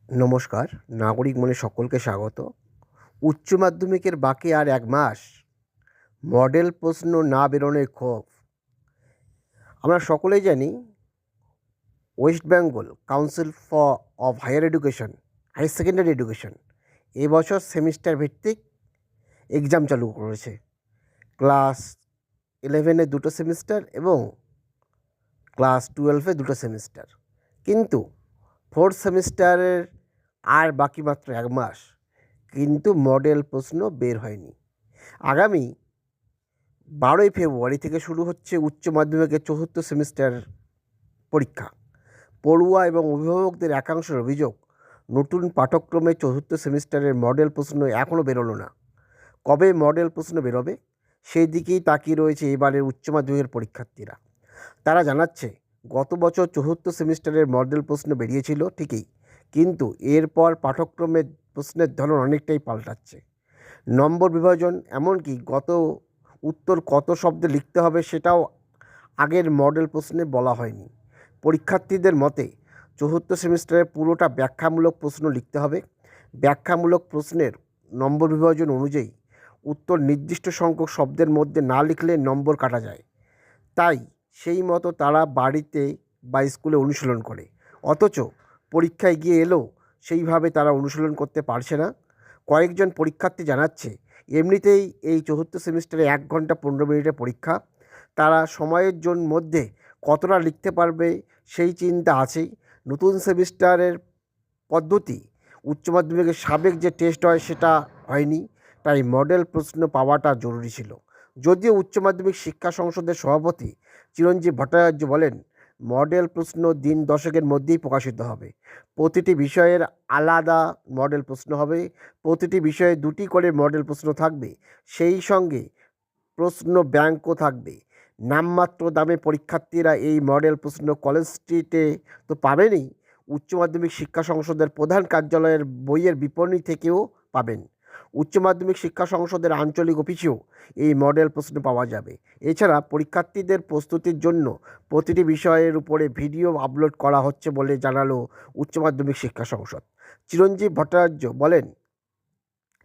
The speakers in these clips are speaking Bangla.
নমস্কার, নাগরিক মনে সকলকে স্বাগত। উচ্চ মাধ্যমিকের বাকি আর ১ মাস। মডেল প্রশ্ন না বেরোনোয় ক্ষোভ। আমরা সকলেই জানি West Bengal council of higher education, higher secondary education এবছর সেমিস্টার ভিত্তিক এক্সাম চালু করেছে। ক্লাস 11-এ 2টো সেমিস্টার এবং ক্লাস 12-এ 2টো সেমিস্টার। কিন্তু 4th সেমিস্টারের আর বাকি মাত্র 1 মাস, কিন্তু মডেল প্রশ্ন বের হয়নি। আগামী 12ই ফেব্রুয়ারি থেকে শুরু হচ্ছে উচ্চ মাধ্যমিকের 4র্থ সেমিস্টার পরীক্ষা। পড়ুয়া এবং অভিভাবকদের একাংশের অভিযোগ, নতুন পাঠ্যক্রমে 4র্থ সেমিস্টারের মডেল প্রশ্ন এখনও বেরোলো না। কবে মডেল প্রশ্ন বেরোবে সেই দিকেই তাকিয়ে রয়েছে এবারের উচ্চ মাধ্যমিকের পরীক্ষার্থীরা। তারা জানাচ্ছে, গত বছর 4র্থ সেমিস্টারের মডেল প্রশ্ন বেরিয়েছিল ঠিকই, কিন্তু এরপর পাঠ্যক্রমের প্রশ্নের ধরন অনেকটাই পাল্টাচ্ছে। নম্বর বিভাজন, এমনকি উত্তর কত শব্দে লিখতে হবে সেটাও আগের মডেল প্রশ্নে বলা হয়নি। পরীক্ষার্থীদের মতে 4র্থ সেমিস্টারে পুরোটা ব্যাখ্যামূলক প্রশ্ন লিখতে হবে। ব্যাখ্যামূলক প্রশ্নের নম্বর বিভাজন অনুযায়ী উত্তর নির্দিষ্ট সংখ্যক শব্দের মধ্যে না লিখলে নম্বর কাটা যায়। তাই সেই মতো তারা বাড়িতে বা স্কুলে অনুশীলন করে, অথচ পরীক্ষায় গিয়ে এলেও সেইভাবে তারা অনুশীলন করতে পারছে না। কয়েকজন পরীক্ষার্থী জানাচ্ছে, এমনিতেই এই 4র্থ সেমিস্টারে 1 ঘন্টা 15 মিনিটের পরীক্ষা, তারা সময়ের মধ্যে কতটা লিখতে পারবে সেই চিন্তা আছেই। নতুন সেমিস্টারের পদ্ধতি, উচ্চ মাধ্যমিকের সাবেক যে টেস্ট হয় সেটা হয়নি, তাই মডেল প্রশ্ন পাওয়াটা জরুরি ছিল। যদিও উচ্চ মাধ্যমিক শিক্ষা সংসদের সভাপতি চিরঞ্জীব ভট্টাচার্য বলেন, মডেল প্রশ্ন দিন 10-এর মধ্যেই প্রকাশিত হবে। প্রতিটি বিষয়ের আলাদা মডেল প্রশ্ন হবে। প্রতিটি বিষয়ে 2টি করে মডেল প্রশ্ন থাকবে। সেই সঙ্গে প্রশ্ন ব্যাংকও থাকবে। নামমাত্র দামে পরীক্ষার্থীরা এই মডেল প্রশ্ন কলেজ স্ট্রিটে তো পাবেনই, উচ্চ মাধ্যমিক শিক্ষা সংসদের প্রধান কার্যালয়ের বইয়ের বিপণী থেকেও পাবেন। উচ্চ মাধ্যমিক শিক্ষা সংসদের আঞ্চলিক অফিসেও এই মডেল প্রশ্ন পাওয়া যাবে। এছাড়া পরীক্ষার্থীদের প্রস্তুতির জন্য প্রতিটি বিষয়ের উপরে ভিডিও আপলোড করা হচ্ছে বলে জানালো উচ্চ মাধ্যমিক শিক্ষা সংসদ। চিরঞ্জীব ভট্টাচার্য বলেন,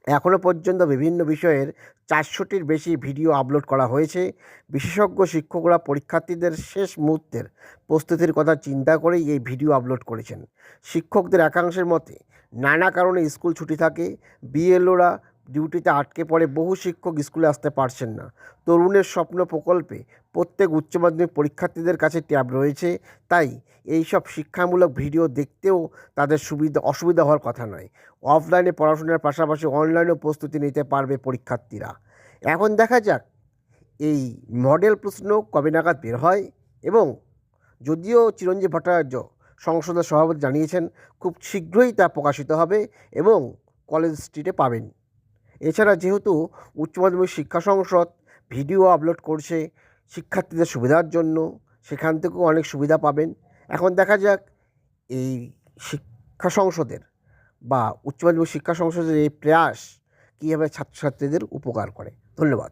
এখনও পর্যন্ত বিভিন্ন বিষয়ের 400টির বেশি ভিডিও আপলোড করা হয়েছে। বিশেষজ্ঞ শিক্ষকরা পরীক্ষার্থীদের শেষ মুহূর্তের প্রস্তুতির কথা চিন্তা করেই এই ভিডিও আপলোড করেছেন। শিক্ষকদের একাংশের মতে, নানা কারণে স্কুল ছুটি থাকে, বিএলওরা ডিউটিতে আটকে পড়ে, বহু শিক্ষক স্কুলে আসতে পারছেন না। তরুণের স্বপ্ন প্রকল্পে প্রত্যেক উচ্চ মাধ্যমিক পরীক্ষার্থীদের কাছে ট্যাব রয়েছে, তাই এই সব শিক্ষামূলক ভিডিও দেখতেও তাদের অসুবিধা হওয়ার কথা নয়। অফলাইনে পড়াশোনার পাশাপাশি অনলাইনেও প্রস্তুতি নিতে পারবে পরীক্ষার্থীরা। এখন দেখা যাক এই মডেল প্রশ্ন কবে নাগাদ বের হয়, এবং যদিও চিরঞ্জীব ভট্টাচার্য সংসদের সভাপতি জানিয়েছেন খুব শীঘ্রই তা প্রকাশিত হবে এবং কলেজ স্ট্রিটে পাবেন। এছাড়া যেহেতু উচ্চ মাধ্যমিক শিক্ষা সংসদ ভিডিও আপলোড করছে শিক্ষার্থীদের সুবিধার জন্য, সেখান থেকেও অনেক সুবিধা পাবেন। এখন দেখা যাক এই শিক্ষা সংসদের বা উচ্চ মাধ্যমিক শিক্ষা সংসদের এই প্রয়াস কীভাবে ছাত্রছাত্রীদের উপকার করে। ধন্যবাদ।